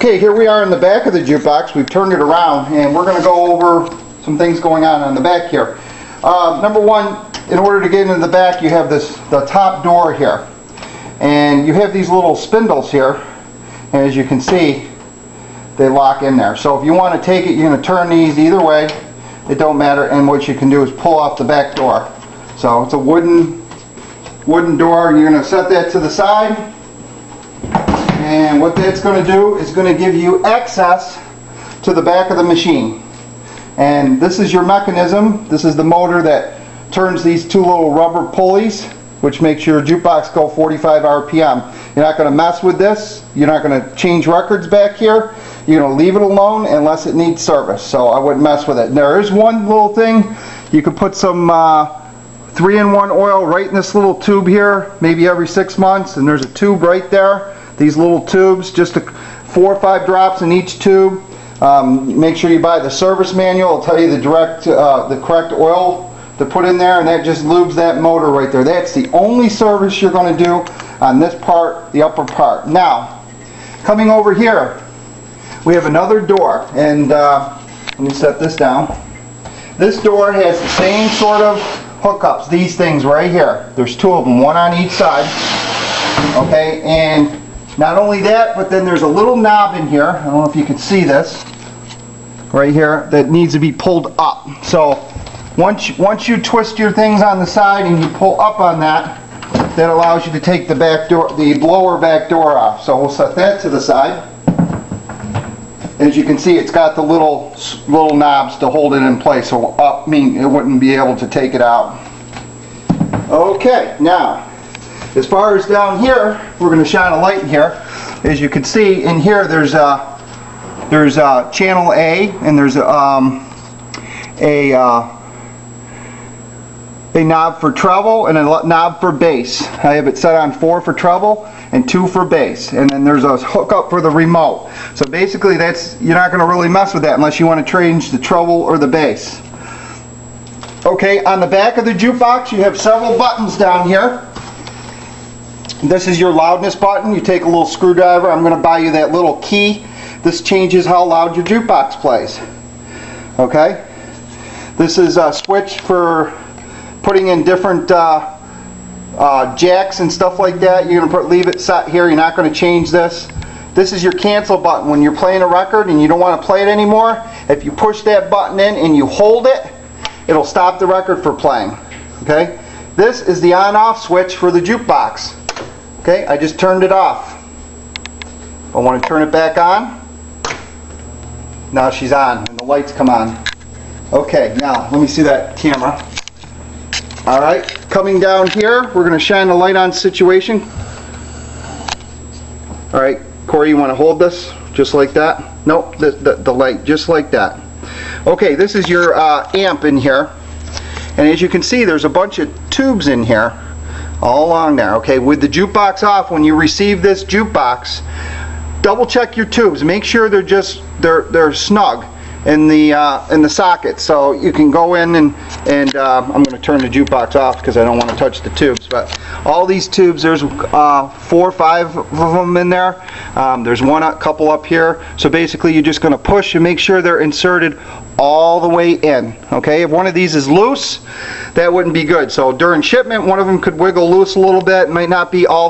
Okay, here we are in the back of the jukebox. We've turned it around and we're going to go over some things going on the back here. Number one, in order to get into the back, you have the top door here. And you have these little spindles here. And as you can see, they lock in there. So if you want to take it, you're going to turn these either way. It don't matter. And what you can do is pull off the back door. So it's a wooden door. You're going to set that to the side. And what that's going to do is going to give you access to the back of the machine. And this is your mechanism. This is the motor that turns these two little rubber pulleys, which makes your jukebox go 45 RPM. You're not going to mess with this. You're not going to change records back here. You're going to leave it alone unless it needs service. So I wouldn't mess with it. And there is one little thing. You could put some 3-in-1 oil right in this little tube here, maybe every 6 months. And there's a tube right there. These little tubes, just 4 or 5 drops in each tube. Make sure you buy the service manual. It'll tell you the correct oil to put in there, and that just lubes that motor right there. That's the only service you're going to do on this part, the upper part. Now, coming over here, we have another door, and let me set this down. This door has the same sort of hookups, these things right here. There's 2 of them, one on each side. Okay, and not only that, but then there's a little knob in here. I don't know if you can see this right here that needs to be pulled up. So once you twist your things on the side and you pull up on that, that allows you to take the back door, the blower back door off. So we'll set that to the side. As you can see, it's got the little knobs to hold it in place. So up mean it wouldn't be able to take it out. Okay, now as far as down here, we're going to shine a light in here. As you can see, in here there's channel A, and there's a knob for treble and a knob for bass. I have it set on 4 for treble and 2 for bass, and then there's a hookup for the remote. So basically, you're not going to really mess with that unless you want to change the treble or the bass. Okay, on the back of the jukebox, you have several buttons down here. This is your loudness button. You take a little screwdriver. I'm going to buy you that little key. This changes how loud your jukebox plays. Okay? This is a switch for putting in different jacks and stuff like that. You're going to leave it set here. You're not going to change this. This is your cancel button. When you're playing a record and you don't want to play it anymore, if you push that button in and you hold it, it'll stop the record for playing. Okay? This is the on-off switch for the jukebox. Okay, I just turned it off. I want to turn it back on. Now she's on and the lights come on. Okay, now let me see that camera. Alright, coming down here, we're going to shine the light on situation. Alright, Corey, you want to hold this just like that? Nope, the light just like that. Okay, this is your amp in here. And as you can see, there's a bunch of tubes in here. All along there. Okay, with the jukebox off, when you receive this jukebox, double check your tubes. Make sure they're snug in the socket, so you can go in and I'm going to turn the jukebox off because I don't want to touch the tubes. But all these tubes, there's 4 or 5 of them in there. There's a couple up here. So basically, you're just going to push and make sure they're inserted all the way in. Okay, if one of these is loose, that wouldn't be good. So during shipment, one of them could wiggle loose a little bit. It might not be all the